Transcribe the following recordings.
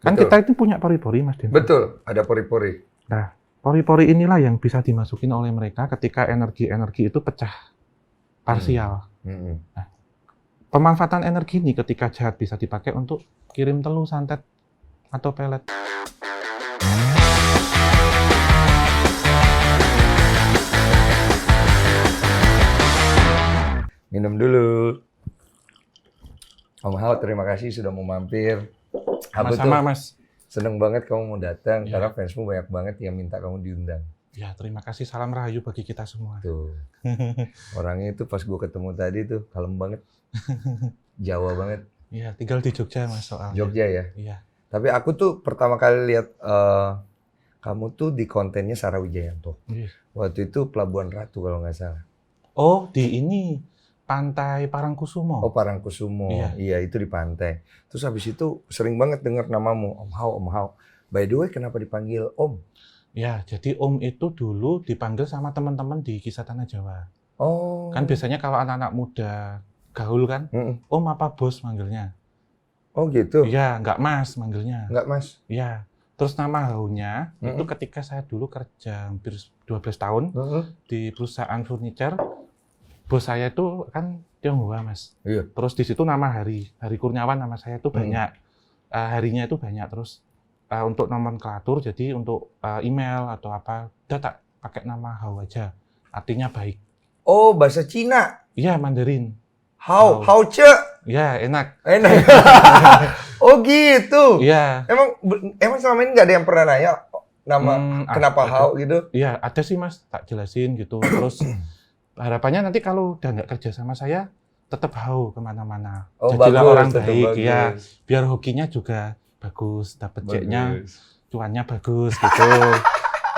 Kan Betul. kita itu punya pori-pori, Mas Densu. Betul, ada pori-pori. Nah, pori-pori inilah yang bisa dimasukin oleh mereka ketika energi-energi itu pecah parsial. Hmm. Pemanfaatan energi ini ketika jahat bisa dipakai untuk kirim telur, santet, atau pelet. Minum dulu. Om Hao, terima kasih sudah mau mampir. Aku Sama-sama, tuh Mas. seneng banget kamu mau datang, Ya. karena fansmu banyak banget yang minta kamu diundang. Ya, terima kasih. Salam rahayu bagi kita semua. Tuh. Orangnya itu pas gue ketemu tadi tuh kalem banget. Jawa banget. Iya, tinggal di Jogja, Mas, soalnya. Jogja ya? Iya. Tapi aku tuh pertama kali lihat kamu tuh di kontennya Sarah Wijayanto. Iya. Waktu itu Pelabuhan Ratu kalau nggak salah. Oh, di ini Pantai Parangkusumo. Oh, Parangkusumo. Iya. Iya, itu di pantai. Terus habis itu sering banget dengar namamu, Om Hao, Om Hao. By the way, kenapa dipanggil Om? Ya, jadi Om itu dulu dipanggil sama teman-teman di Kisah Tanah Jawa. Oh. Kan biasanya kalau anak-anak muda gaul kan, Om apa Bos manggilnya? Oh gitu? Iya, nggak Mas manggilnya. Nggak Mas? Iya. Terus nama Haunya itu ketika saya dulu kerja hampir 12 tahun di perusahaan furniture, bos saya itu kan Tionghoa, Mas. Iya. Terus di situ nama Hari Kurniawan nama saya itu banyak. Harinya itu banyak. Terus untuk nomenklatur, jadi untuk email atau apa, udah tak pakai nama Hao aja. Artinya baik. Oh, bahasa Cina. Iya, Mandarin. Hao, Hao. Hao Ce. Iya, enak. Enak. Oh gitu. Iya. Emang selama ini nggak ada yang pernah nanya nama kenapa ada. Hao gitu? Iya, ada sih Mas, tak jelasin gitu. Terus harapannya nanti kalau udah nggak kerja sama saya, tetap Hao kemana-mana. Oh, Jadilah bagus, orang tetap baik, bagus. ya. Biar hokinya juga bagus, dapat ceknya, Bagus. cuannya bagus gitu.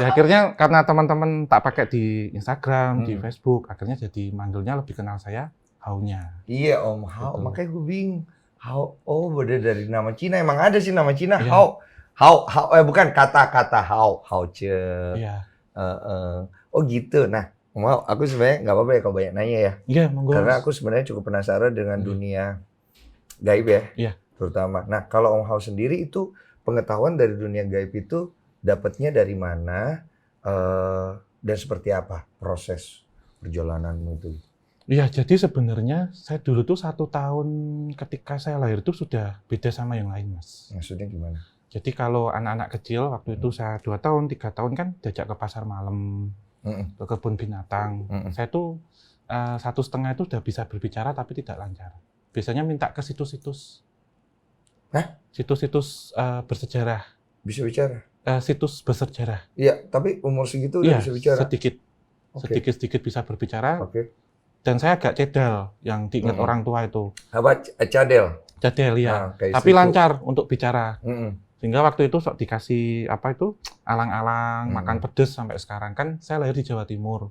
Ya akhirnya karena teman-teman tak pakai di Instagram, di Facebook, akhirnya jadi manggilnya lebih kenal saya Hao-nya. Iya Om Hao, Gitu. makanya gue bingung. Hao, oh beda dari nama Cina. Emang ada sih nama Cina Iya. Hao. Hao, bukan kata-kata Hao, Hao Ce. Iya. Oh gitu. Nah, Om Hao, aku sebenarnya nggak apa-apa ya kalau banyak nanya ya. Iya, monggo. Karena Mas. aku sebenarnya cukup penasaran dengan dunia gaib ya. Iya. Terutama. Nah, kalau Om Hao sendiri itu pengetahuan dari dunia gaib itu dapatnya dari mana dan seperti apa proses perjalananmu itu? Iya, jadi sebenarnya saya dulu tuh 1 tahun ketika saya lahir itu sudah beda sama yang lain, Mas. Maksudnya gimana? Jadi kalau anak-anak kecil waktu itu saya 2 tahun, 3 tahun kan diajak ke pasar malam, ke kebun binatang. Saya tuh 1,5 itu udah bisa berbicara tapi tidak lancar. Biasanya minta ke situs-situs. Hah? Situs-situs bersejarah. Bisa bicara? Situs bersejarah. Iya, tapi umur segitu udah Iya, bisa bicara? sedikit. Oke. Sedikit-sedikit bisa berbicara. Oke. Dan saya agak cedal yang diingat orang tua itu. Apa? Cadel? Cadel ya. Nah, kayak Tapi suku. lancar untuk bicara. Mm-mm. Sehingga waktu itu sok dikasih apa itu alang-alang, makan pedes sampai sekarang kan saya lahir di Jawa Timur.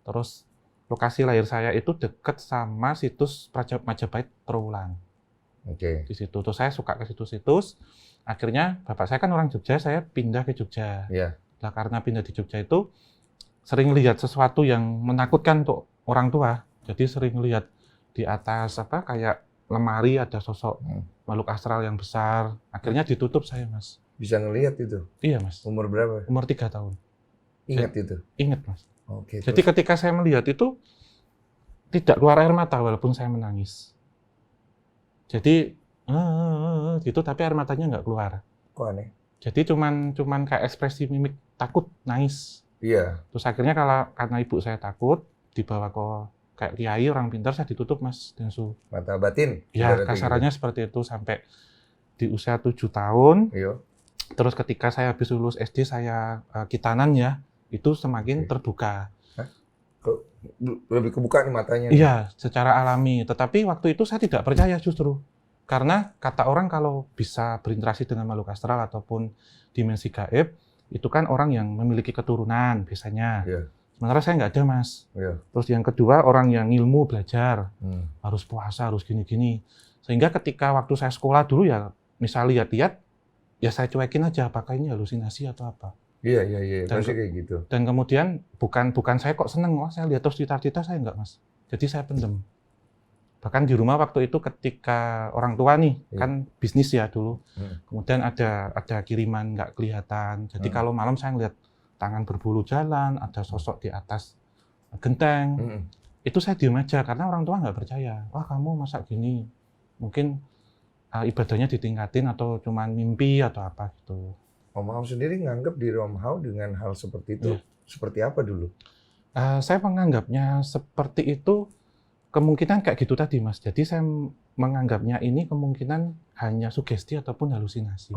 Terus lokasi lahir saya itu dekat sama situs Majapahit Trowulan. Oke. Di situ tuh saya suka ke situs-situs. Akhirnya bapak saya kan orang Jogja, saya pindah ke Jogja. Iya. Nah, karena pindah di Jogja itu sering lihat sesuatu yang menakutkan untuk orang tua. Jadi sering lihat di atas apa kayak lemari ada sosok makhluk astral yang besar. Akhirnya ditutup saya, Mas. Bisa ngelihat itu? Iya, Mas. Umur berapa? Umur 3 tahun. Ingat itu? Ingat, Mas. Oke. Jadi ketika saya melihat itu tidak keluar air mata walaupun saya menangis. Jadi gitu tapi air matanya nggak keluar. Kok aneh? Jadi cuman kayak ekspresi mimik takut, nangis. Iya. Terus akhirnya karena ibu saya takut dibawa ke kayak kiai orang pintar, saya ditutup, Mas Densu. Mata batin? Ya, Ibaratnya kasarannya seperti itu sampai di usia 7 tahun. Iya. Terus ketika saya habis lulus SD, saya kitanan ya, itu semakin terbuka. Lebih kebuka nih matanya. Iya, secara alami. Tetapi waktu itu saya tidak percaya justru. Karena kata orang kalau bisa berinteraksi dengan makhluk astral ataupun dimensi gaib, itu kan orang yang memiliki keturunan biasanya. Iya. Sementara saya nggak ada, Mas. Iya. Terus yang kedua, orang yang ilmu belajar. Harus puasa, harus gini-gini. Sehingga ketika waktu saya sekolah dulu ya, misal lihat-lihat, ya saya cuekin aja apakah ini halusinasi atau apa. Iya. Pasti kayak gitu. Dan kemudian bukan saya kok seneng, saya lihat terus cita-cita saya nggak, Mas. Jadi saya pendem. Bahkan di rumah waktu itu ketika orang tua nih, kan bisnis ya dulu. Kemudian ada kiriman nggak kelihatan. Jadi kalau malam saya ngeliat tangan berbulu jalan, ada sosok di atas genteng. Itu saya diem aja karena orang tua nggak percaya. Wah kamu masa gini? Mungkin ibadahnya ditingkatin atau cuman mimpi atau apa gitu. Om Hao sendiri nganggap diri Om Hao dengan hal seperti itu seperti apa dulu? Saya menganggapnya seperti itu kemungkinan kayak gitu tadi Mas. Jadi saya menganggapnya ini kemungkinan hanya sugesti ataupun halusinasi.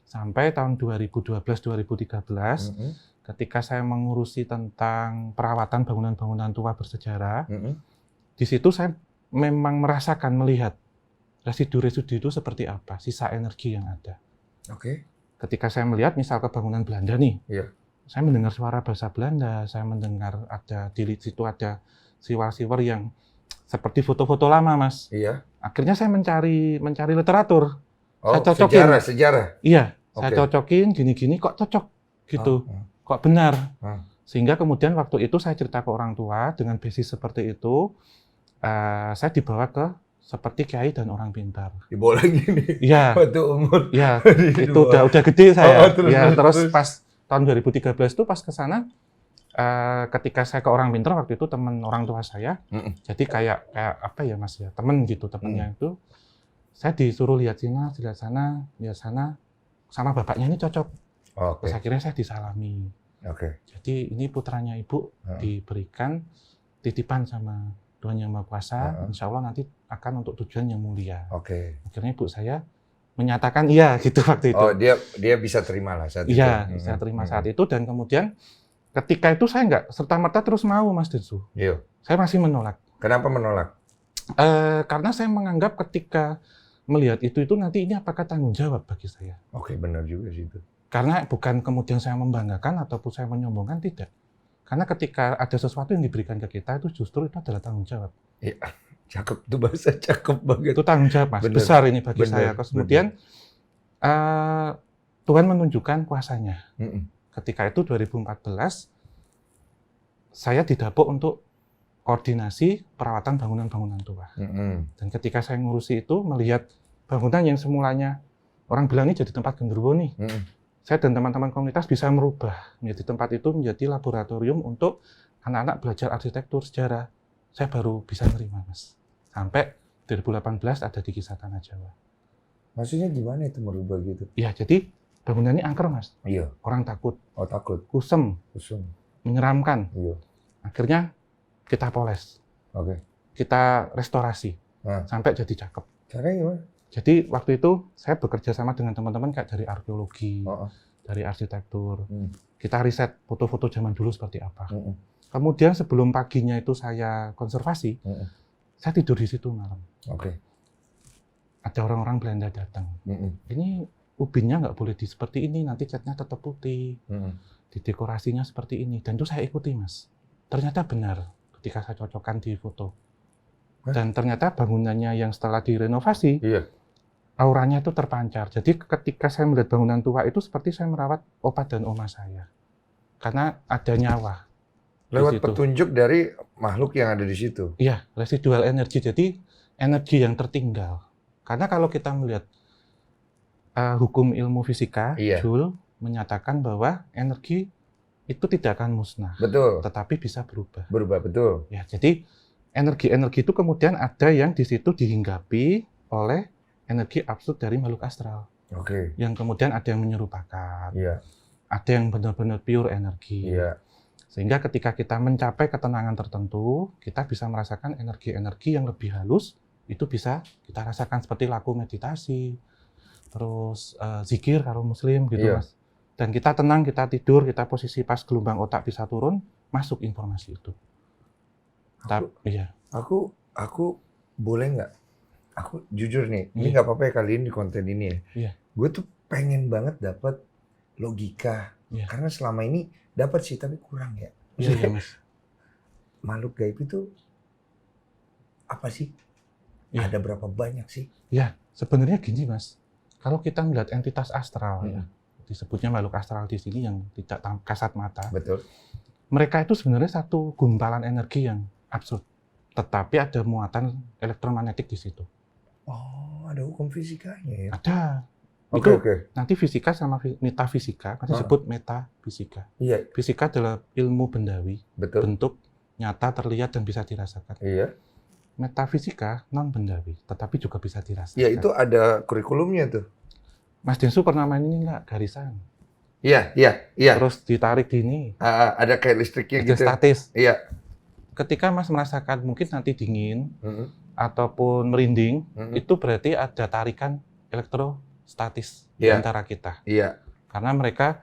Sampai tahun 2012-2013 ketika saya mengurusi tentang perawatan bangunan-bangunan tua bersejarah, di situ saya memang merasakan melihat residu-residu itu seperti apa, sisa energi yang ada. Ketika saya melihat misal ke bangunan Belanda nih, saya mendengar suara bahasa Belanda, saya mendengar ada di situ ada siwar-siwar yang seperti foto-foto lama, Mas. Akhirnya saya mencari literatur. Saya cocokin. Sejarah. Iya, saya cocokin gini-gini kok cocok gitu. Kok benar. Sehingga kemudian waktu itu saya cerita ke orang tua dengan basis seperti itu, saya dibawa ke seperti kiai dan orang pintar. Dibawa lagi nih. Iya. Waktu umur. Iya, itu udah gede saya. Terus pas tahun 2013 itu pas ke sana, ketika saya ke orang pintar waktu itu teman orang tua saya, jadi kayak apa ya Mas ya, temen gitu temennya itu, saya disuruh lihat sana, sama bapaknya ini cocok. Terus akhirnya saya disalami. Jadi ini putranya ibu diberikan titipan sama Tuhan Yang Maha Kuasa, insya Allah nanti akan untuk tujuan yang mulia. Akhirnya ibu saya menyatakan iya gitu waktu itu. Dia bisa terima lah saat itu. Iya, bisa terima saat itu dan kemudian ketika itu saya nggak serta-merta terus mau, Mas Densu. Saya masih menolak. Kenapa menolak? Karena saya menganggap ketika melihat itu nanti ini apakah tanggung jawab bagi saya. Benar juga sih itu. Karena bukan kemudian saya membanggakan ataupun saya menyombongkan, tidak. Karena ketika ada sesuatu yang diberikan ke kita itu justru itu adalah tanggung jawab. Iya, cakep tuh bahasa cakep banget. Itu tanggung jawab, Mas. Besar ini bagi saya. Kemudian Tuhan menunjukkan kuasanya. Ketika itu 2014, saya didapuk untuk koordinasi perawatan bangunan-bangunan tua. Dan ketika saya ngurusi itu, melihat bangunan yang semulanya orang bilang ini jadi tempat genderuwo nih. Saya dan teman-teman komunitas bisa merubah menjadi tempat itu menjadi laboratorium untuk anak-anak belajar arsitektur sejarah. Saya baru bisa nerima, Mas. Sampai 2018 ada di Kisah Tanah Jawa. Maksudnya gimana itu merubah gitu? Ya, jadi bangunan ini angker, Mas. Orang takut. Takut. Kusem. Menyeramkan. Akhirnya kita poles. Kita restorasi. Sampai jadi cakep. Caranya gimana? Jadi waktu itu saya bekerja sama dengan teman-teman kayak dari arkeologi, dari arsitektur. Kita riset foto-foto zaman dulu seperti apa. Kemudian sebelum paginya itu saya konservasi, saya tidur di situ malam. Ada orang-orang Belanda datang. Ini ubinnya nggak boleh seperti ini, nanti catnya tetap putih. Di dekorasinya seperti ini. Dan itu saya ikuti, Mas. Ternyata benar ketika saya cocokkan di foto. Dan ternyata bangunannya yang setelah direnovasi, auranya itu terpancar. Jadi ketika saya melihat bangunan tua itu seperti saya merawat opa dan oma saya. Karena ada nyawa. Lewat petunjuk dari makhluk yang ada di situ? Iya, residual energi. Jadi energi yang tertinggal. Karena kalau kita melihat hukum ilmu fisika, Joule menyatakan bahwa energi itu tidak akan musnah. Tetapi bisa berubah. Betul. Ya, jadi energi-energi itu kemudian ada yang di situ dihinggapi oleh energi absurd dari makhluk astral. Yang kemudian ada yang menyerupakan. Ada yang benar-benar pure energi. Sehingga ketika kita mencapai ketenangan tertentu, kita bisa merasakan energi-energi yang lebih halus, itu bisa kita rasakan seperti laku meditasi, terus zikir kalau muslim gitu, Mas. Dan kita tenang, kita tidur, kita posisi pas gelombang otak bisa turun, masuk informasi itu. Aku boleh nggak? Aku jujur nih, ini nggak apa-apa ya kali ini di konten ini ya. Gue tuh pengen banget dapat logika, karena selama ini dapat sih tapi kurang ya. Mas. Makhluk gaib itu apa sih? Ada berapa banyak sih? Ya, sebenarnya gini, Mas. Kalau kita melihat entitas astral, disebutnya makhluk astral di sini yang tidak kasat mata. Betul. Mereka itu sebenarnya satu gumpalan energi yang absurd. tetapi ada muatan elektromagnetik di situ. Oh, ada hukum fisikanya ya? Ada. Oke, Itu nanti fisika sama metafisika, kan disebut metafisika. Iya. Fisika adalah ilmu bendawi, Betul. bentuk nyata, terlihat, dan bisa dirasakan. Iya. Metafisika non bendawi, tetapi juga bisa dirasakan. Ya, itu ada kurikulumnya tuh. Mas Densu pernah main ini nggak? Garisan. Iya. Terus ditarik gini. Ada kayak listriknya Ada gitu. statis. Iya. Ketika Mas merasakan mungkin nanti dingin ataupun merinding, itu berarti ada tarikan elektrostatis di antara kita. Iya. Karena mereka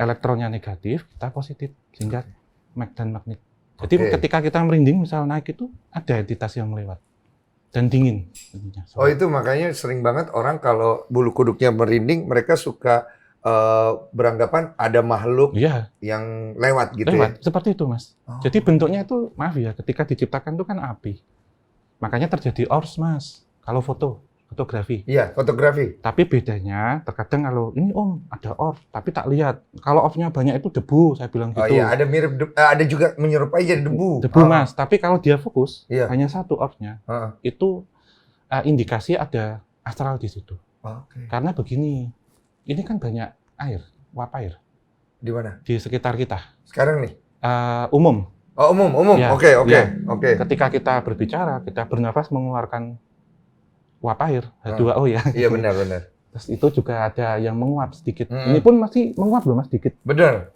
elektronnya negatif, kita positif, sehingga mag dan magnet. Jadi ketika kita merinding, misal naik itu ada entitas yang melewat dan dingin. Oh, itu makanya sering banget orang kalau bulu kuduknya merinding, mereka suka beranggapan ada makhluk yang lewat gitu ya? Seperti itu, Mas. Jadi bentuknya itu, maaf ya, ketika diciptakan itu kan api. Makanya terjadi orbs, Mas. Kalau fotografi. Iya, fotografi. Tapi bedanya, terkadang kalau ini ada orbs, tapi tak lihat. Kalau orbsnya banyak itu debu, saya bilang gitu. Oh iya, ada mirip, ada juga menyerupai jadi debu. Debu, Mas. Tapi kalau dia fokus, hanya satu orbsnya, itu indikasi ada astral di situ. Karena begini, ini kan banyak air, uap air. Di mana? Di sekitar kita. Sekarang nih? Umum. Oh, umum. Ya, Oke. Ketika kita berbicara, kita bernafas mengeluarkan uap air, H2O ya. Iya, benar. Terus itu juga ada yang menguap sedikit. Ini pun masih menguap loh, Mas, sedikit. Benar.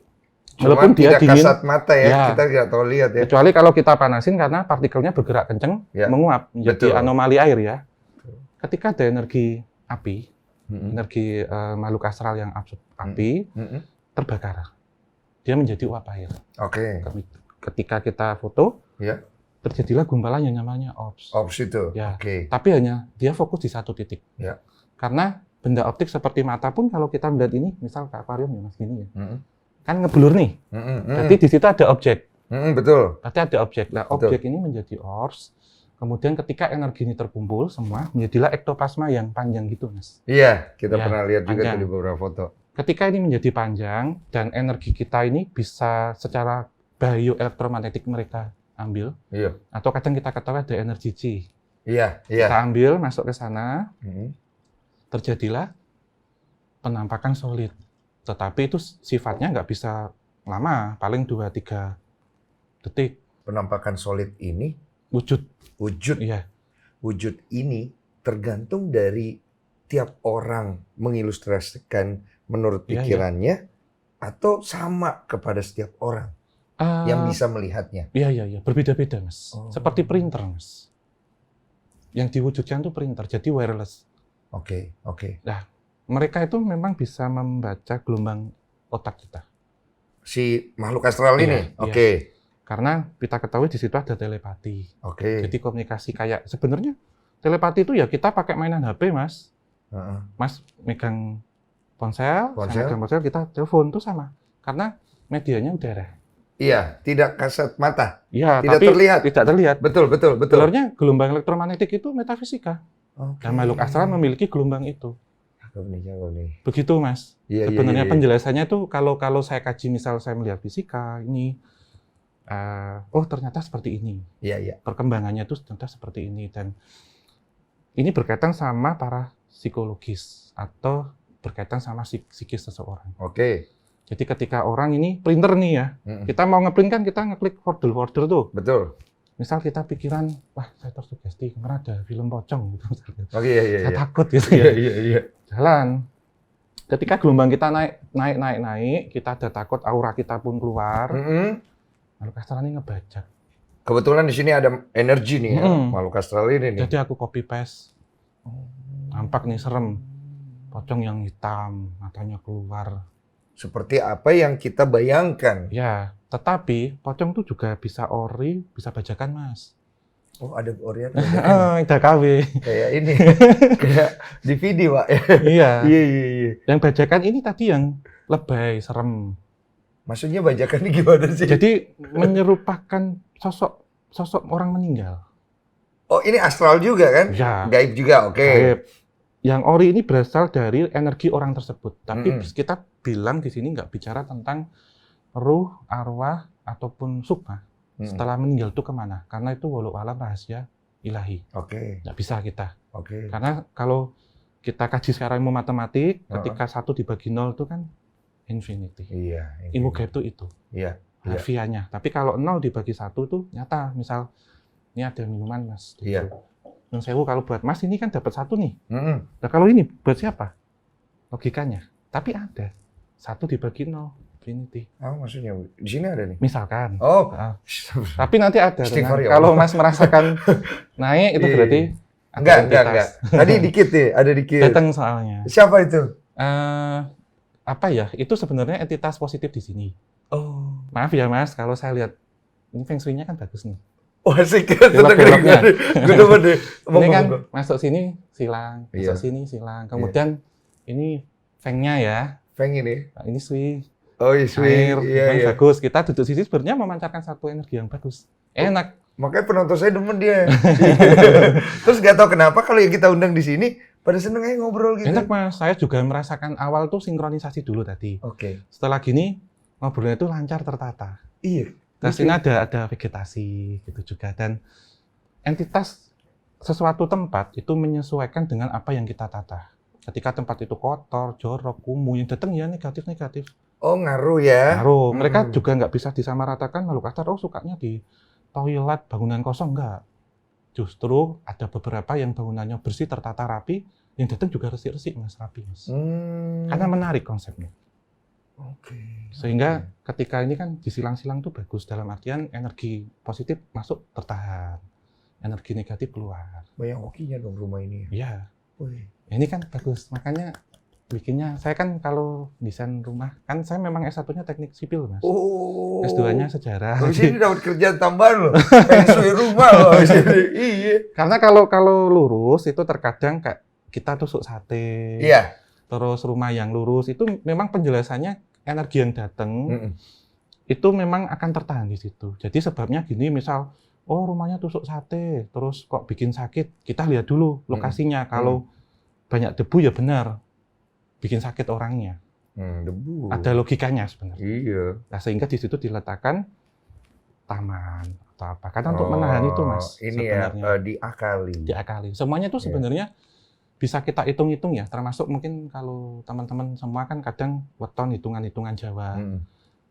Walaupun dia tidak dingin, kasat mata ya, kita tidak tahu lihat ya. Kecuali kalau kita panasin karena partikelnya bergerak kenceng, menguap menjadi anomali air ya. Ketika ada energi api, energi makhluk astral yang api, terbakar. Dia menjadi uap air. Oke. Ketika kita foto, terjadilah gumpalan yang namanya orbs. Orbs itu. Ya. Tapi hanya dia fokus di satu titik. Karena benda optik seperti mata pun kalau kita melihat ini, misal ke akuarium ya Mas gini ya, kan ngeblur nih. Berarti di situ ada objek. Betul. Berarti ada objek. Nah, objek ini menjadi orbs. Kemudian ketika energi ini terkumpul semua, menjadilah ektoplasma yang panjang gitu, Mas. Iya, kita pernah lihat juga di beberapa foto. Ketika ini menjadi panjang dan energi kita ini bisa secara bioelektromagnetik mereka ambil, atau kadang kita ketahui ada energi Chi. Iya. Kita ambil, masuk ke sana, terjadilah penampakan solid. Tetapi itu sifatnya nggak bisa lama, paling 2-3 detik. Penampakan solid ini? Wujud. Iya. Wujud ini tergantung dari tiap orang mengilustrasikan menurut pikirannya, atau sama kepada setiap orang yang bisa melihatnya? Iya. Berbeda-beda, Mas. Seperti printer, Mas. Yang diwujudkan itu printer, jadi wireless. Oke. Nah, mereka itu memang bisa membaca gelombang otak kita. Si makhluk astral ini? Oke. Karena kita ketahui di situ ada telepati. Oke. Jadi komunikasi kayak sebenarnya telepati itu ya kita pakai mainan HP, Mas. Mas megang ponsel, kita telepon itu sama. Karena medianya udara. Iya, tidak kasat mata. Iya, tidak tapi terlihat. Tidak terlihat. Betul. Sebenarnya gelombang elektromagnetik itu metafisika. Dan makhluk astral memiliki gelombang itu. Begitu, Mas. Sebenarnya penjelasannya itu kalau saya kaji, misal saya melihat fisika ini, ternyata seperti ini. Iya. Perkembangannya itu ternyata seperti ini, dan ini berkaitan sama para psikologis atau berkaitan sama psikis seseorang. Oke. Jadi ketika orang ini printer nih ya, kita mau ngeprint kan kita ngeklik folder tuh. Betul. Misal kita pikiran, wah saya tersugesti karena ada film pocong gitu. Iya. Saya takut gitu ya. Iya. Jalan. Ketika gelombang kita naik, kita ada takut, aura kita pun keluar. Makhluk astral ini ngebajak. Kebetulan di sini ada energi nih ya, makhluk astral ini nih. Jadi aku copy paste. Nampak nih serem. Pocong yang hitam, matanya keluar. Seperti apa yang kita bayangkan. Ya, tetapi pocong itu juga bisa ori, bisa bajakan, Mas. Oh, ada orian. Ada KW. Kayak ini. Kayak DVD, Pak. Iya. Iya. Yang bajakan ini tadi yang lebay, serem. Maksudnya bajakan ini gimana sih? Jadi menyerupakan sosok orang meninggal. Oh, ini astral juga kan? Ya. Gaib juga, oke. Gaib. Yang ori ini berasal dari energi orang tersebut. Tapi kita bilang di sini nggak bicara tentang ruh, arwah, ataupun sukma. setelah meninggal itu kemana? Karena itu walau alam rahasia ilahi. Nggak bisa kita. Karena kalau kita kaji secara ilmu matematik, ketika 1 dibagi 0 itu kan infinity. Ilmu gaib itu. Harfiahnya. Tapi kalau 0 dibagi 1 itu nyata. Misal, ini ada minuman, Mas. Yang sewu kalau buat Mas ini kan dapat 1 nih. Nah kalau ini buat siapa? Logikanya. Tapi ada. 1 dibagi 0. Infinity. Maksudnya di sini ada nih. Misalkan. Tapi nanti ada. Kalau Mas merasakan naik itu berarti enggak. Tadi dikit deh, ada dikit. Datang soalnya. Siapa itu? Apa ya? Itu sebenarnya entitas positif di sini. Maaf ya Mas, kalau saya lihat ini feng shui-nya kan bagus nih. Asik. Belok-beloknya. Ini kan masuk sini silang, masuk sini silang. Kemudian ini feng-nya ya. Feng ini. Nah, ini shui. Air, bagus. Kita duduk sini sebenarnya memancarkan satu energi yang bagus. Enak. Makanya penonton saya demen dia. Terus nggak tahu kenapa kalau yang kita undang di sini pada seneng aja ngobrol gitu. Enak Mas. Saya juga merasakan awal tuh sinkronisasi dulu tadi. Setelah gini ngobrolnya itu lancar tertata. Di sini ada vegetasi gitu juga, dan entitas sesuatu tempat itu menyesuaikan dengan apa yang kita tata. Ketika tempat itu kotor, jorok, kumuh, yang datang ya negatif-negatif. Ngaruh ya? Ngaruh. Mereka juga nggak bisa disamaratakan makhluk astral, sukanya di toilet, bangunan kosong, nggak. Justru ada beberapa yang bangunannya bersih, tertata rapi, yang datang juga resik-resik, Mas, rapi, Mas. Karena menarik konsepnya. Sehingga ketika ini kan disilang-silang tuh bagus, dalam artian energi positif masuk tertahan, energi negatif keluar. Banyak hokinya dong rumah ini. Iya. Ini kan bagus, makanya bikinnya, saya kan kalau desain rumah, kan saya memang S1-nya teknik sipil, Mas. S2-nya sejarah. Terus ini dapat kerjaan tambahan loh, feng shui rumah loh. Iya. Karena kalau lurus itu terkadang kayak kita tusuk sate. Terus rumah yang lurus itu memang penjelasannya energi yang datang itu memang akan tertahan di situ. Jadi sebabnya gini, misal rumahnya tusuk sate, terus kok bikin sakit, kita lihat dulu lokasinya. Kalau banyak debu ya benar bikin sakit orangnya. Debu. Ada logikanya sebenarnya. Iya. Nah, sehingga di situ diletakkan taman atau apa. Karena untuk menahan itu, Mas. Ini sebenarnya. ya diakali. Semuanya itu sebenarnya bisa kita hitung-hitung ya. Termasuk mungkin kalau teman-teman semua kan kadang weton hitungan-hitungan Jawa.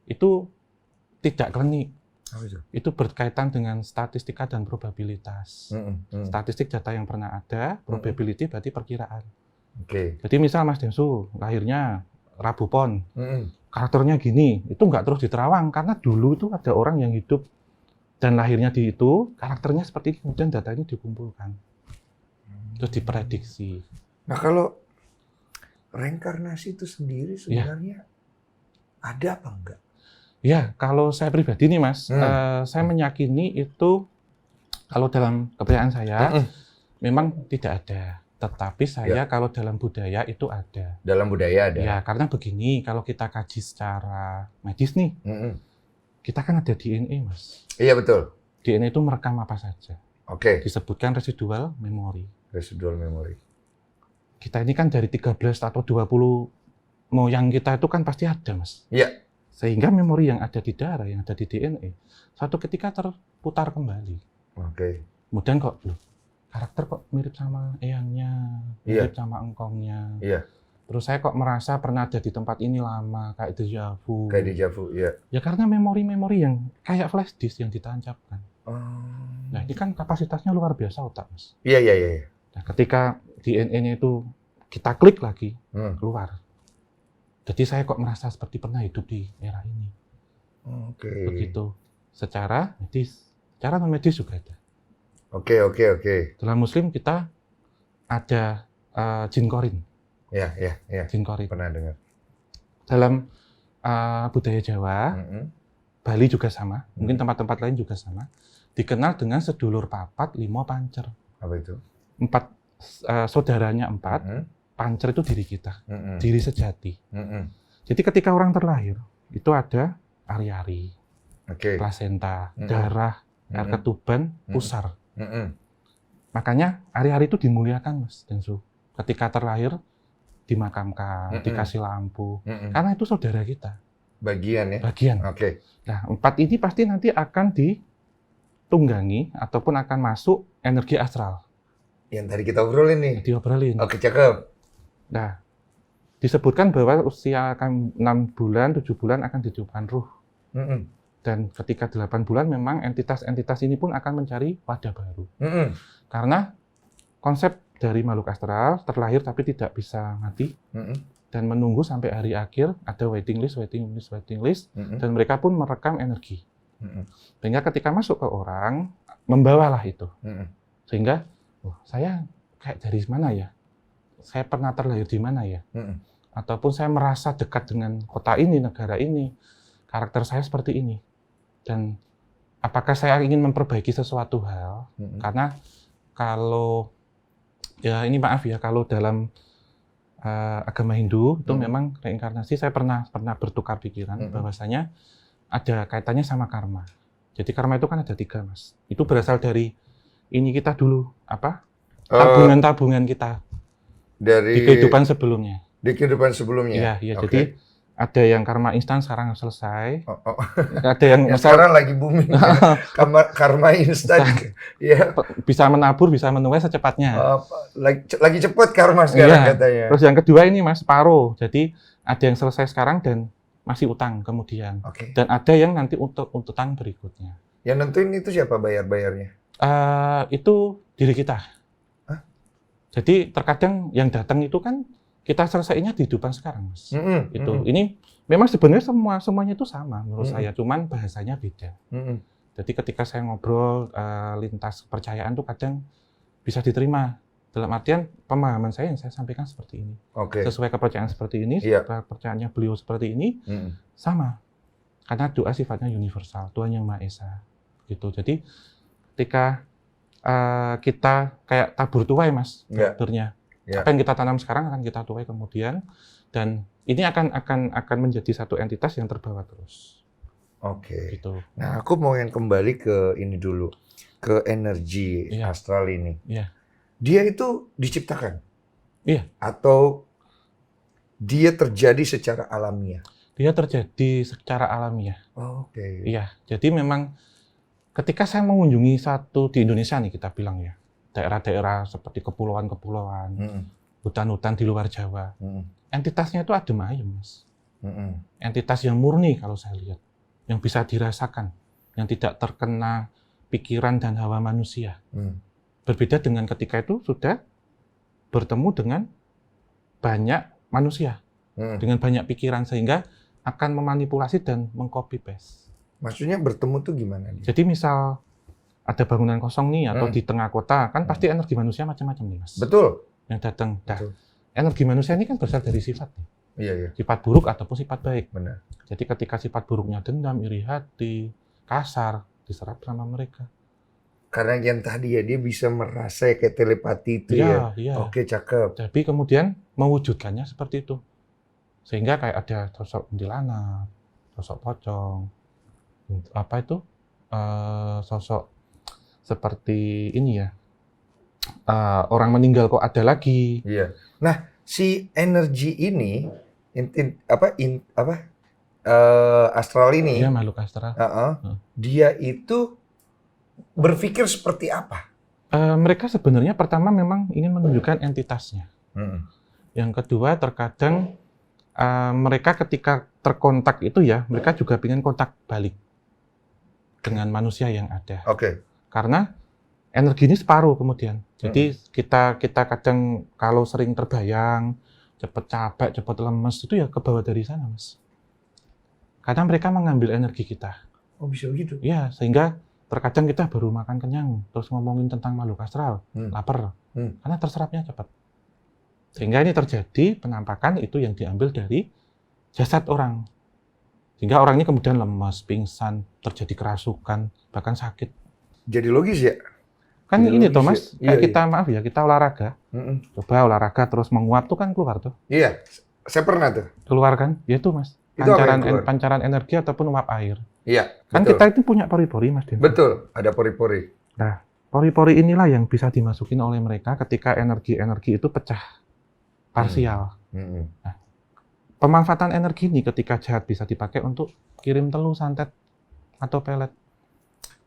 Itu tidak klinik. Itu berkaitan dengan statistika dan probabilitas. Statistik data yang pernah ada, probability berarti perkiraan. Jadi misal Mas Densu lahirnya Rabu Pon, karakternya gini, itu nggak terus diterawang karena dulu itu ada orang yang hidup dan lahirnya di itu, karakternya seperti ini, kemudian data ini dikumpulkan, terus diprediksi. Nah kalau reinkarnasi itu sendiri sebenarnya ada apa enggak? Ya, kalau saya pribadi nih Mas, saya meyakini itu kalau dalam kepercayaan saya memang tidak ada. Tetapi saya kalau dalam budaya itu ada. Dalam budaya ada? Ya, karena begini, kalau kita kaji secara medis nih, kita kan ada DNA, Mas. Iya, betul. DNA itu merekam apa saja. Disebutkan residual memory. Residual memory. Kita ini kan dari 13 atau 20 moyang kita itu kan pasti ada, Mas. Iya. Sehingga memori yang ada di darah, yang ada di DNA, suatu ketika terputar kembali. Kemudian kok, karakter kok mirip sama eyangnya, mirip sama engkongnya. Terus saya kok merasa pernah ada di tempat ini lama, kayak déjà vu. Ya karena memori-memori yang kayak flash disk yang ditancapkan. Nah ini kan kapasitasnya luar biasa otak, Mas. Iya. Nah ketika DNA itu kita klik lagi, keluar. Jadi saya kok merasa seperti pernah hidup di era ini. Begitu. Secara medis. Secara non-medis juga ada. Oke. Dalam Muslim kita ada jin korin. Iya. Jin korin. Pernah dengar. Dalam budaya Jawa, Bali juga sama. Mungkin tempat-tempat lain juga sama. Dikenal dengan sedulur papat, limo pancer. Apa itu? 4 saudaranya 4. Pancer itu diri kita, diri sejati. Jadi ketika orang terlahir, itu ada ari-ari, plasenta, darah, air ketuban, pusar. Makanya ari-ari itu dimuliakan, Mas Densu. Ketika terlahir, dimakamkan, dikasih lampu. Karena itu saudara kita. Bagian ya? Bagian. Nah, 4 ini pasti nanti akan tunggangi ataupun akan masuk energi astral. Yang tadi kita obrolin nih. Diobrolin. Oke, cakep. Nah, disebutkan bahwa usia akan 6 bulan, 7 bulan akan ditiupkan ruh. Dan ketika 8 bulan memang entitas-entitas ini pun akan mencari wadah baru. Karena konsep dari makhluk astral terlahir tapi tidak bisa mati dan menunggu sampai hari akhir, ada waiting list, dan mereka pun merekam energi. Sehingga ketika masuk ke orang, membawalah itu. Sehingga, saya kayak dari mana ya? Saya pernah terlahir di mana ya? Ataupun saya merasa dekat dengan kota ini, negara ini, karakter saya seperti ini. Dan apakah saya ingin memperbaiki sesuatu hal? Karena kalau, ya ini maaf ya, kalau dalam agama Hindu itu memang reinkarnasi, saya pernah bertukar pikiran bahwasanya ada kaitannya sama karma. Jadi karma itu kan ada 3, Mas. Itu berasal dari ini kita dulu, tabungan-tabungan kita dari di kehidupan sebelumnya. Di kehidupan sebelumnya. Iya. Jadi ada yang karma instan sekarang selesai. Ada yang sekarang lagi booming. Karma instan. Ya. Bisa menabur, bisa menuai secepatnya. Lagi cepat karma sekarang katanya. Terus yang kedua ini, Mas, separuh. Jadi ada yang selesai sekarang dan masih utang kemudian. Dan ada yang nanti untuk utang berikutnya. Yang nentuin itu siapa bayarnya? Itu diri kita. Jadi terkadang yang datang itu kan kita selesainya di kehidupan sekarang, Mas. Ini memang sebenarnya semuanya itu sama menurut saya, cuman bahasanya beda. Jadi ketika saya ngobrol lintas kepercayaan tuh kadang bisa diterima. Dalam artian pemahaman saya yang saya sampaikan seperti ini. Sesuai kepercayaan seperti ini, kepercayaannya beliau seperti ini, sama. Karena doa sifatnya universal, Tuhan Yang Maha Esa. Gitu. Jadi ketika kita kayak tabur tuai, Mas, taburnya. Apa yang kita tanam sekarang akan kita tuai kemudian, dan ini akan menjadi satu entitas yang terbawa terus. Gitu. Nah, aku mau yang kembali ke ini dulu, ke energi astral ini. Dia itu diciptakan? Atau dia terjadi secara alamiah? Dia terjadi secara alamiah. Iya, jadi memang ketika saya mengunjungi di Indonesia nih kita bilang ya, daerah-daerah seperti kepulauan-kepulauan, hutan-hutan di luar Jawa, entitasnya itu adem ayem, Mas. Entitas yang murni kalau saya lihat, yang bisa dirasakan, yang tidak terkena pikiran dan hawa manusia. Berbeda dengan ketika itu sudah bertemu dengan banyak manusia, dengan banyak pikiran, sehingga akan memanipulasi dan meng-copy paste. Maksudnya bertemu tuh gimana? Jadi misal ada bangunan kosong nih atau di tengah kota, kan pasti energi manusia macam-macam nih, Mas. Betul. Yang datang. Energi manusia ini kan berasal dari sifat. Iya. Sifat buruk ataupun sifat baik. Benar. Jadi ketika sifat buruknya dendam, iri hati, kasar, diserap sama mereka. Karena yang tadi ya, dia bisa merasa kayak telepati itu ya. Oke, cakep. Tapi kemudian mewujudkannya seperti itu. Sehingga kayak ada sosok kuntilanak, sosok pocong, sosok seperti ini ya, orang meninggal kok ada lagi. Iya. Nah, si energi ini, astral ini, makhluk astral. Dia itu berpikir seperti apa? Mereka sebenarnya pertama memang ingin menunjukkan entitasnya. Yang kedua, terkadang mereka ketika terkontak itu ya, mereka juga ingin kontak balik dengan manusia yang ada. Karena energi ini separuh kemudian. Jadi kita kadang kalau sering terbayang, cepat capek, cepat lemes, itu ya ke bawah dari sana, Mas. Karena mereka mengambil energi kita. Oh, bisa begitu? Iya, sehingga terkadang kita baru makan kenyang, terus ngomongin tentang makhluk astral, lapar, karena terserapnya cepat. Sehingga ini terjadi penampakan itu yang diambil dari jasad orang. Sehingga orang ini kemudian lemas, pingsan, terjadi kerasukan, bahkan sakit. Jadi logis ya? Kan jadi ini toh, Mas, kayak kita, maaf ya, kita olahraga. Coba olahraga terus menguap tuh kan keluar tuh. Iya, saya pernah tuh. Keluar kan? Ya itu, Mas. Pancaran energi ataupun uap air. Iya, kan betul. Kita itu punya pori-pori, Mas Denny. Betul, ada pori-pori. Nah, pori-pori inilah yang bisa dimasukin oleh mereka ketika energi-energi itu pecah parsial. Nah, pemanfaatan energi ini ketika jahat bisa dipakai untuk kirim telur, santet, atau pelet.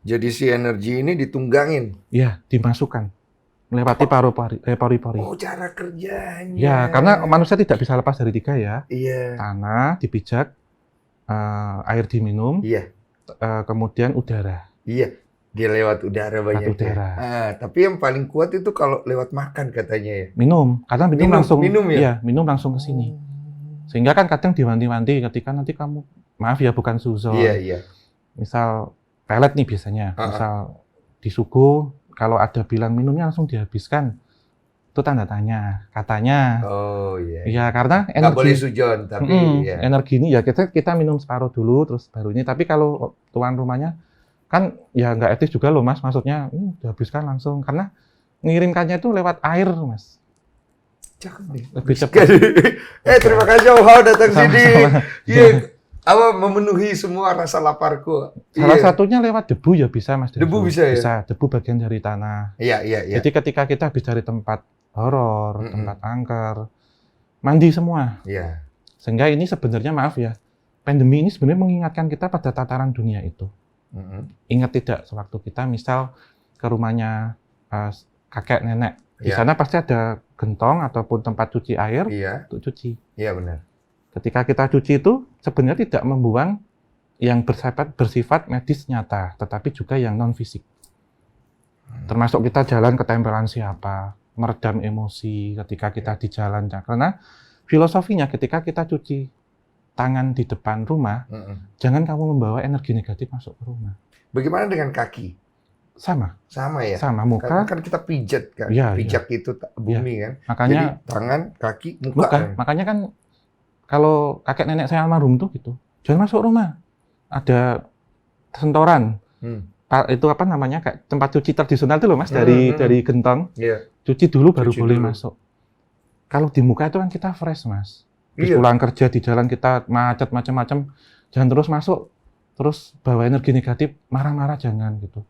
Jadi si energi ini ditunggangin. Iya, dimasukkan melewati pori-pori. Oh, cara kerjanya. Ya, karena manusia tidak bisa lepas dari 3 ya. Iya. Tanah dipijak, air diminum, Iya. Kemudian udara. Iya, dia lewat udara banyak. Lewat udara. Tapi yang paling kuat itu kalau lewat makan katanya ya. Minum, karena minum langsung. Minum ya? Iya, minum langsung ke sini. Sehingga kan kadang diwanti-wanti ketika nanti kamu, maaf ya bukan suzon. Iya. Misal pelet nih biasanya, misal disuguh, kalau ada bilang minumnya langsung dihabiskan, itu tanda tanya, katanya. Oh iya. Iya, karena energi. Nggak boleh sujon, tapi ya. Energi ini ya kita minum separuh dulu, terus baru ini. Tapi kalau tuan rumahnya, kan ya nggak etis juga loh Mas, maksudnya dihabiskan langsung. Karena ngirimkannya itu lewat air, Mas. Cakep nih. Lebih cepat. Terima kasih datang sini. Iya. Memenuhi semua rasa laparku. Salah satunya lewat debu ya bisa Mas. Debu bisa ya? Bisa, debu bagian dari tanah. Iya. Jadi ketika kita habis dari tempat horor, tempat angker, mandi semua. Iya. Sehingga ini sebenarnya maaf ya, pandemi ini sebenarnya mengingatkan kita pada tataran dunia itu. Ingat tidak sewaktu kita misal ke rumahnya kakek nenek, di sana pasti ada gentong ataupun tempat cuci air untuk cuci. Iya benar. Ketika kita cuci itu sebenarnya tidak membuang yang bersifat medis nyata, tetapi juga yang non fisik. Termasuk kita jalan ketempelan siapa, meredam emosi ketika kita di jalan. Karena filosofinya ketika kita cuci tangan di depan rumah, jangan kamu membawa energi negatif masuk ke rumah. Bagaimana dengan kaki? Sama ya. Sama muka. Kan kita pijat kan, pijak itu bumi kan. Makanya jadi tangan, kaki, muka. Kan? Makanya kan kalau kakek nenek saya almarhum tuh gitu, jangan masuk rumah. Ada sentoran. Itu apa namanya, kayak tempat cuci tradisional itu loh Mas, dari gentong. Cuci dulu baru boleh masuk. Kalau di muka itu kan kita fresh Mas. Pulang kerja di jalan kita macet macam-macam, jangan terus masuk, terus bawa energi negatif, marah-marah jangan gitu.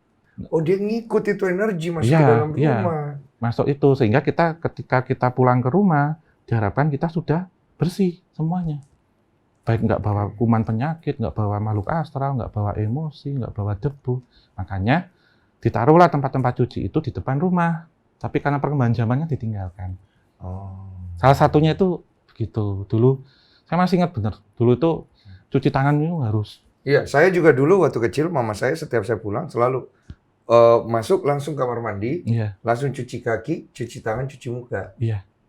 Oh dia ngikut itu energi masuk ke dalam rumah. Masuk itu, sehingga ketika kita pulang ke rumah, diharapkan kita sudah bersih semuanya. Baik nggak bawa kuman penyakit, nggak bawa makhluk astral, nggak bawa emosi, nggak bawa debu. Makanya ditaruhlah tempat-tempat cuci itu di depan rumah. Tapi karena perkembangan zamannya ditinggalkan. Salah satunya itu begitu. Dulu saya masih ingat benar. Dulu itu cuci tangan itu harus. Iya, saya juga dulu waktu kecil mama saya setiap saya pulang selalu masuk langsung kamar mandi, langsung cuci kaki, cuci tangan, cuci muka.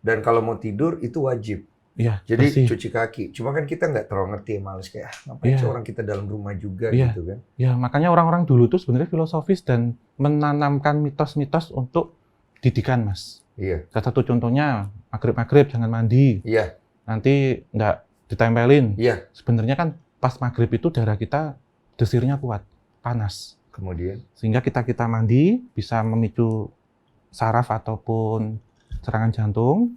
Dan kalau mau tidur itu wajib. Jadi bersih. Cuci kaki. Cuma kan kita nggak terlalu ngerti, males kayak ngapain sih orang kita dalam rumah juga gitu kan. Makanya orang-orang dulu tuh sebenarnya filosofis dan menanamkan mitos-mitos untuk didikan Mas. Salah satu contohnya maghrib jangan mandi. Nanti nggak ditempelin. Sebenarnya kan pas maghrib itu darah kita desirnya kuat, panas. Kemudian sehingga kita mandi bisa memicu saraf ataupun serangan jantung.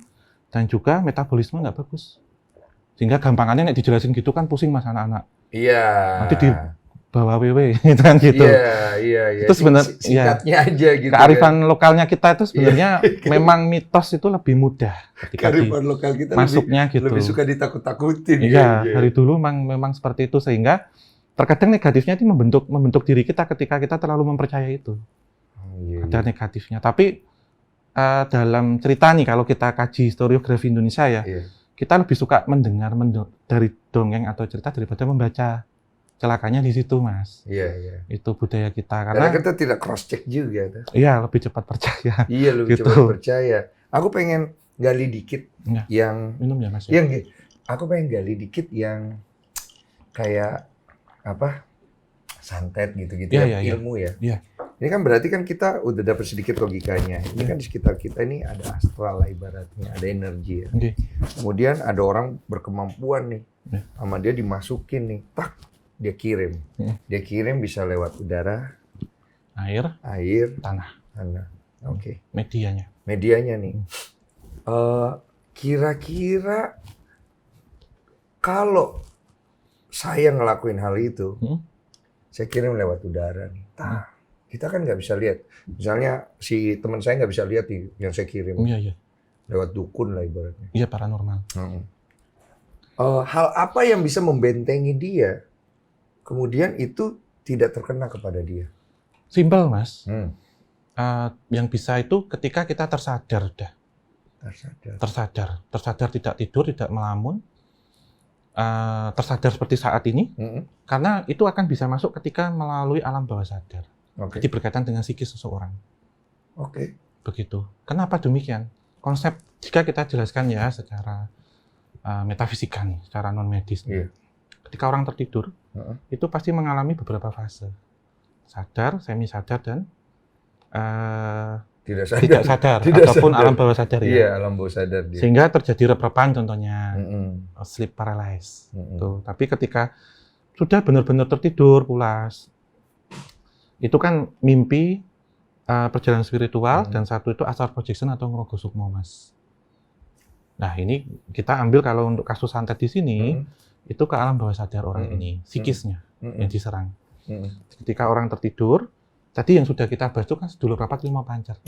Dan juga metabolisme nggak bagus. Sehingga gampangannya nek dijelasin gitu kan pusing Mas anak-anak. Nanti dibawa WW kan gitu. Iya. Itu sebenarnya singkatnya aja gitu. Kearifan lokalnya kita itu sebenarnya memang mitos itu lebih mudah ketika kearifan lokal kita masuknya lebih suka ditakut-takutin. Dari dulu memang seperti itu, sehingga terkadang negatifnya itu membentuk diri kita ketika kita terlalu mempercaya itu. Ada negatifnya. Tapi dalam cerita nih, kalau kita kaji historiografi Indonesia ya, kita lebih suka mendengar dari dongeng atau cerita daripada membaca. Celakanya di situ Mas. Itu budaya kita. Karena kita tidak cross check juga. Iya, lebih cepat percaya. Lebih cepat percaya. Aku pengen gali dikit yang minum ya Mas. Aku pengen gali dikit yang kayak apa? Santet gitu-gitu ilmu ya. Ini kan berarti kan kita udah dapat sedikit logikanya. Ini kan di sekitar kita ini ada astral lah ibaratnya, ada energi ya. Kemudian ada orang berkemampuan nih, sama dia dimasukin nih, dia kirim. Dia kirim bisa lewat udara, air, tanah. Oke. Medianya nih. Kira-kira kalau saya ngelakuin hal itu, saya kirim lewat udara nih. Kita kan nggak bisa lihat. Misalnya si teman saya nggak bisa lihat nih yang saya kirim. Lewat dukun lah ibaratnya. Paranormal. Hal apa yang bisa membentengi dia, kemudian itu tidak terkena kepada dia? Simpel, Mas. Yang bisa itu ketika kita tersadar udah. Tersadar tidak tidur, tidak melamun. Tersadar seperti saat ini. Karena itu akan bisa masuk ketika melalui alam bawah sadar. Jadi berkaitan dengan psikis seseorang. Begitu. Kenapa demikian? Konsep jika kita jelaskan ya secara metafisika nih, secara non medis. Ketika orang tertidur, itu pasti mengalami beberapa fase. Sadar, semi sadar, dan tidak sadar ataupun alam bawah sadar ya. Iya, alam bawah sadar dia. Sehingga terjadi reprepan contohnya, sleep paralysis. Tuh. Tapi ketika sudah benar-benar tertidur pulas, itu kan mimpi, perjalanan spiritual, dan satu itu astral projection atau ngrogo sukmo, Mas. Nah ini kita ambil kalau untuk kasus santet di sini, itu ke alam bawah sadar orang ini, psikisnya yang diserang. Ketika orang tertidur, tadi yang sudah kita bahas itu kan sedulur rapat lima pancar.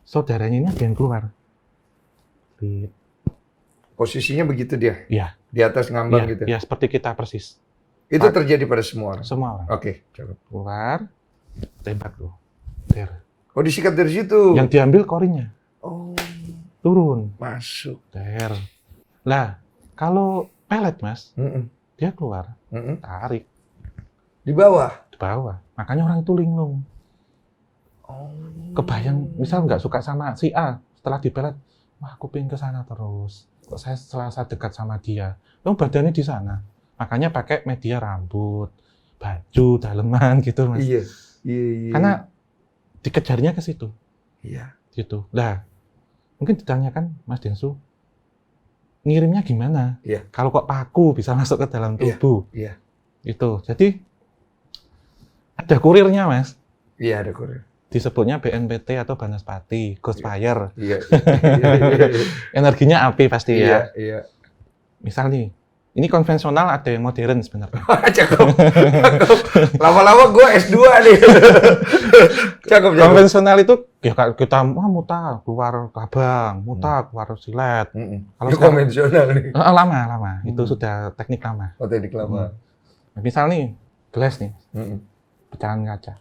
Saudaranya ini ada yang keluar. Posisinya begitu dia? Iya. Di atas ngambang gitu? Iya, seperti kita persis. Itu terjadi pada semua orang? Semua orang. Oke, coba. Keluar, tembak tuh. Oh, disikat dari situ? Yang diambil korinnya. Oh. Turun. Masuk. Lah, kalau pelet, Mas, dia keluar, tarik. Di bawah? Di bawah. Makanya orang itu linglung. Kebayang, misal nggak suka sama si A, setelah dipelet, wah aku pengen ke sana terus. Kok saya selasa dekat sama dia. Loh, badannya di sana. Makanya pakai media rambut, baju, daleman gitu, Mas. Iya. Karena dikejarnya ke situ. Iya. Gitu. Lah, mungkin ditanyakan, Mas Densu, ngirimnya gimana? Iya. Kalau kok paku bisa masuk ke dalam tubuh. Iya. Itu. Jadi ada kurirnya, Mas. Iya, ada kurir. Disebutnya BNPT atau Banaspati, Ghost Fire. Iya. Energinya api pasti ya. Iya. Misal nih, ini konvensional, ada yang modern sebenarnya. Cakep. Lama-lama gue S2 nih. Cakep. Konvensional itu ya kita muta keluar kabang, muta keluar silet. Kalau konvensional nih. Lama. Itu sudah teknik lama. Oh, teknik lama. Misal nih, gelas nih. Pecahan kaca.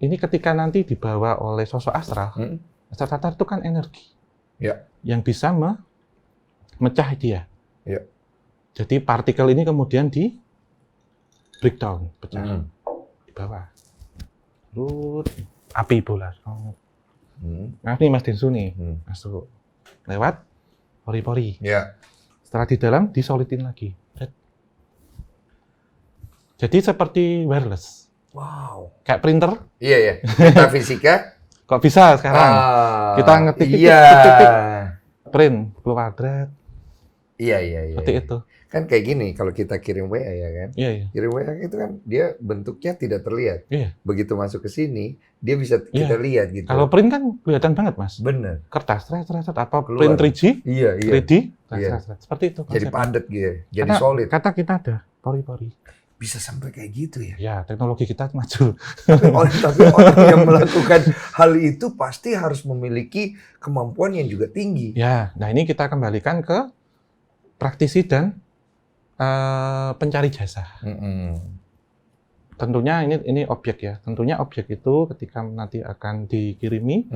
Ini ketika nanti dibawa oleh sosok astral, astral tatar itu kan energi. Yang bisa memecah dia. Jadi partikel ini kemudian di breakdown, pecah, di bawah. Lalu api bola. Nah ini Mas Densu nih, masuk. Lewat pori-pori. Setelah di dalam, disolidin lagi. Jadi seperti wireless. Wow. Kayak printer. Iya. Metafisika. Kok bisa sekarang? Kita ngetik print, keluar dread. Iya. Seperti itu. Kan kayak gini, kalau kita kirim WA ya kan? Iya. Kirim WA itu kan dia bentuknya tidak terlihat. Iya. Begitu masuk ke sini, dia bisa kita lihat gitu. Kalau print kan kelihatan banget, Mas. Bener. Kertas, apa print 3G? Iya. 3D? Seperti itu. Jadi padat gitu, jadi solid. Kata kita ada pori-pori. Bisa sampai kayak gitu ya? Ya, teknologi kita maju. Tapi orang yang melakukan hal itu pasti harus memiliki kemampuan yang juga tinggi. Ya, nah ini kita kembalikan ke praktisi dan pencari jasa. Tentunya ini objek ya. Tentunya objek itu ketika nanti akan dikirimi,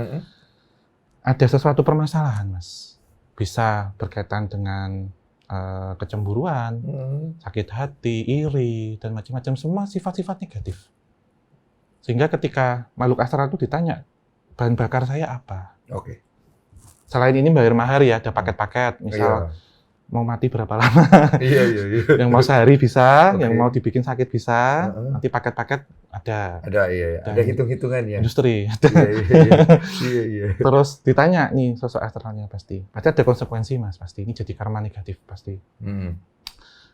ada sesuatu permasalahan, Mas. Bisa berkaitan dengan kecemburuan, sakit hati, iri, dan macam-macam, semua sifat-sifat negatif. Sehingga ketika makhluk astral itu ditanya, bahan bakar saya apa? Selain ini bayar mahar ya, ada paket-paket, misal mau mati berapa lama? Iya. Yang mau sehari bisa, yang mau dibikin sakit bisa, nanti paket-paket ada. Ada hitung-hitungan ya. Industri. Iya. Terus ditanya nih sosok astralnya pasti ada konsekuensi, Mas, pasti ini jadi karma negatif pasti.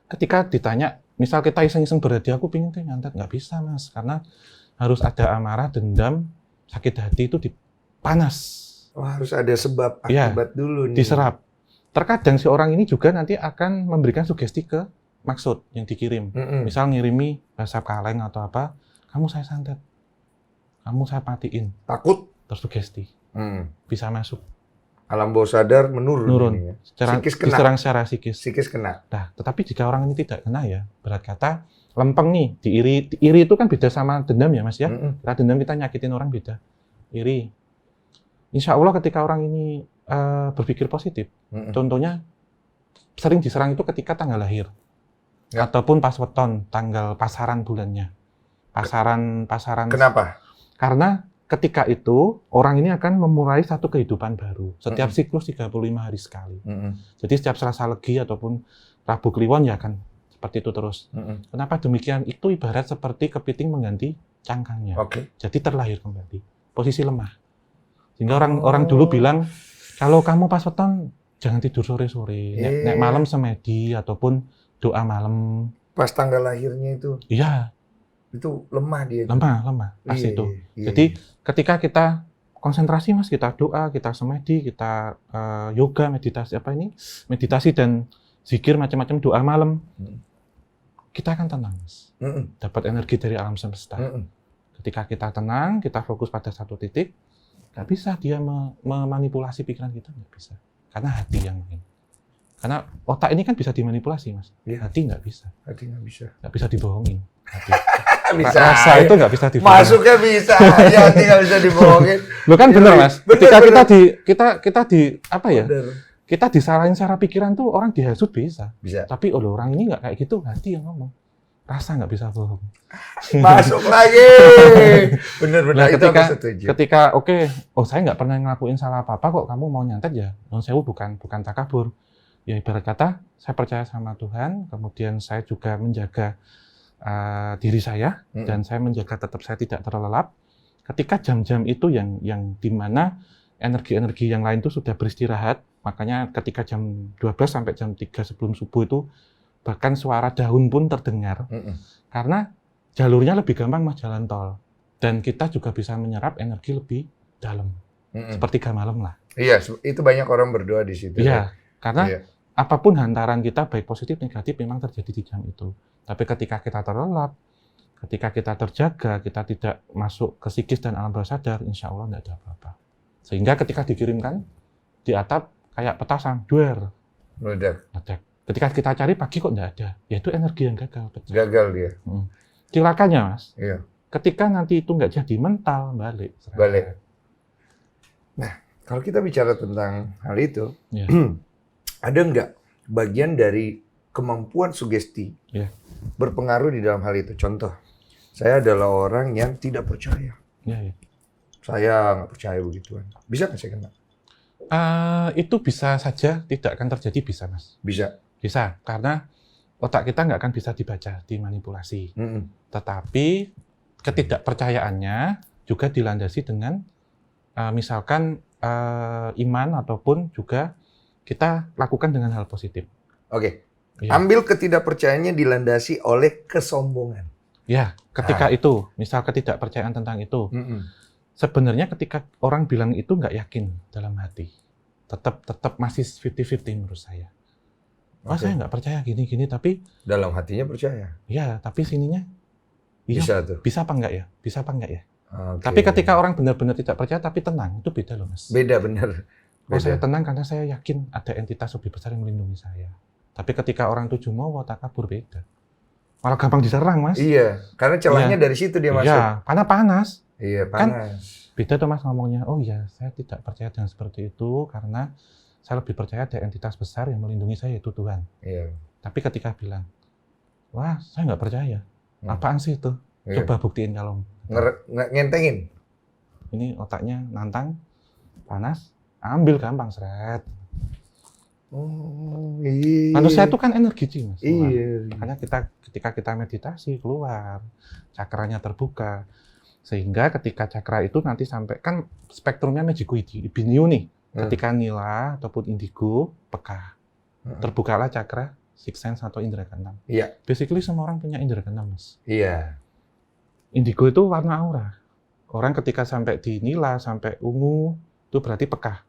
Ketika ditanya, misal kita iseng-iseng berhadiah, aku pingin nyantet, nggak bisa, Mas, karena harus ada amarah, dendam, sakit hati itu dipanas. Harus ada sebab akibat dulu nih. Diserap. Terkadang si orang ini juga nanti akan memberikan sugesti ke maksud yang dikirim. Misal ngirimi bahasa kaleng atau apa, kamu saya santet, kamu saya matiin. Takut? Tersugesti. Bisa masuk. Alam bawah sadar menurun. Ini ya. Psikis kena. Diserang secara psikis. Psikis kena. Nah, tetapi jika orang ini tidak kena ya, berat kata lempeng nih, iri itu kan beda sama dendam ya Mas ya. Karena dendam kita nyakitin orang beda. Iri. Insya Allah ketika orang ini berpikir positif, contohnya sering diserang itu ketika tanggal lahir. Ya. Ataupun pas weton, tanggal pasaran bulannya. Pasaran. Kenapa? Karena ketika itu, orang ini akan memulai satu kehidupan baru. Setiap siklus 35 hari sekali. Jadi setiap Selasa Legi ataupun Rabu Kliwon ya akan seperti itu terus. Kenapa demikian? Itu ibarat seperti kepiting mengganti cangkangnya. Jadi terlahir kembali. Posisi lemah. Sehingga orang dulu bilang, kalau kamu pas weton, jangan tidur sore-sore. Nek malam semedi ataupun doa malam. Pas tanggal lahirnya itu? Iya. Itu lemah dia. Lemah. Pas itu. Jadi ketika kita konsentrasi Mas, kita doa, kita semedi, kita yoga, meditasi dan zikir macam-macam doa malam, kita akan tenang Mas. Dapat energi dari alam semesta. Ketika kita tenang, kita fokus pada satu titik, nggak bisa dia memanipulasi pikiran kita, nggak bisa. Karena hati yang main. Karena otak ini kan bisa dimanipulasi Mas. Hati nggak bisa. Hati nggak bisa. Nggak bisa dibohongin. Hati. Bisa. Rasa itu nggak bisa dibohongin. Masuknya bisa, ya hati nggak bisa dibohongin. Lo kan bener Mas. Ketika kita di apa ya? Bener. Kita disalahin secara pikiran tuh orang dihasut bisa. Bisa. Tapi orang ini nggak kayak gitu, hati yang ngomong. Rasa nggak bisa bohong. Masuk lagi. Bener-bener. Nah, ketika oke, saya nggak pernah ngelakuin salah apa-apa kok kamu mau nyantet ya. Non sewu bukan takabur. Ya ibarat kata, saya percaya sama Tuhan, kemudian saya juga menjaga diri saya, dan saya menjaga tetap saya tidak terlelap. Ketika jam-jam itu yang di mana energi-energi yang lain itu sudah beristirahat, makanya ketika jam 12 sampai jam 3 sebelum subuh itu, bahkan suara daun pun terdengar. Karena jalurnya lebih gampang Mas, jalan tol. Dan kita juga bisa menyerap energi lebih dalam. Sepertiga malam lah. Iya, itu banyak orang berdoa di situ. Iya, karena apapun hantaran kita, baik positif, negatif, memang terjadi di jam itu. Tapi ketika kita terlelap, ketika kita terjaga, kita tidak masuk ke psikis dan alam bawah sadar, insya Allah tidak ada apa-apa. Sehingga ketika dikirimkan, di atap kayak petasan, duer. Meledak. Ketika kita cari pagi kok tidak ada, yaitu energi yang gagal. Gagal dia. Celakanya Mas, iya. Ketika nanti itu nggak jadi mental, balik. Nah, kalau kita bicara tentang hal itu, ada nggak bagian dari kemampuan sugesti berpengaruh di dalam hal itu? Contoh, saya adalah orang yang tidak percaya. Saya nggak percaya begituan. Bisa nggak saya kena? Itu bisa saja tidak akan terjadi, bisa Mas. Bisa, karena otak kita nggak akan bisa dibaca, dimanipulasi. Tetapi ketidakpercayaannya juga dilandasi dengan misalkan iman ataupun juga kita lakukan dengan hal positif. Ambil ketidakpercayaannya dilandasi oleh kesombongan. Ya, ketika itu, misal ketidakpercayaan tentang itu, sebenarnya ketika orang bilang itu nggak yakin dalam hati, tetap masih 50-50 menurut saya. Saya nggak percaya gini-gini, tapi dalam hatinya percaya. Ya, tapi sininya bisa tuh. Bisa apa enggak ya? Tapi ketika orang benar-benar tidak percaya tapi tenang, itu beda loh Mas. Beda bener. Saya tenang karena saya yakin ada entitas lebih besar yang melindungi saya. Tapi ketika orang itu jumawa, takabur, beda. Malah gampang diserang Mas. Iya, karena celahnya dari situ dia masuk. Iya, karena panas. Iya, panas. Kan beda tuh Mas ngomongnya, oh iya saya tidak percaya dengan seperti itu karena saya lebih percaya ada entitas besar yang melindungi saya, yaitu Tuhan. Iya. Tapi ketika bilang, wah saya nggak percaya. Apaan sih itu? Coba buktiin kalau ngentengin. Ini otaknya nantang, panas, ambil gampang, seret. Manusia itu kan energi Mas. Makanya ketika kita meditasi keluar, cakranya terbuka. Sehingga ketika cakra itu nanti sampai, kan spektrumnya Magico Ibinio nih. Ketika nila ataupun indigo peka, terbukalah cakra sixth sense atau indera keenam. Iya. Basically semua orang punya indera keenam Mas. Iya. Indigo itu warna aura. Orang ketika sampai di nila, sampai ungu, itu berarti peka.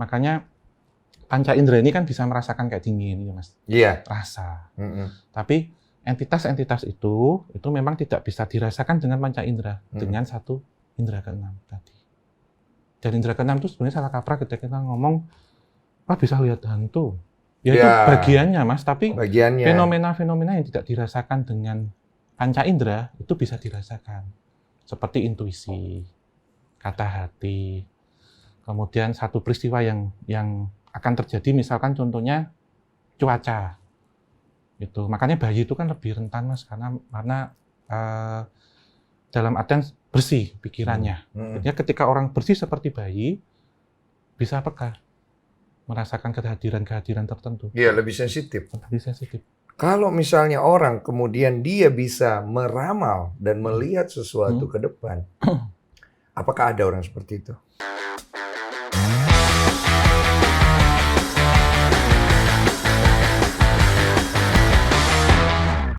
Makanya panca indera ini kan bisa merasakan kayak dingin, ya Mas. Iya. Rasa. Tapi entitas-entitas itu memang tidak bisa dirasakan dengan panca indera, dengan satu indera keenam tadi. Dan indera keenam itu sebenarnya salah kaprah ketika kita ngomong, bisa lihat hantu. Ya itu bagiannya Mas, tapi fenomena-fenomena yang tidak dirasakan dengan panca indera itu bisa dirasakan. Seperti intuisi, kata hati, kemudian satu peristiwa yang akan terjadi, misalkan contohnya cuaca. Itu makanya bayi itu kan lebih rentan Mas, karena dalam artian bersih pikirannya. Jadi ketika orang bersih seperti bayi, bisa peka, merasakan kehadiran-kehadiran tertentu. Iya, lebih sensitif. Lebih sensitif. Kalau misalnya orang kemudian dia bisa meramal dan melihat sesuatu ke depan, apakah ada orang seperti itu?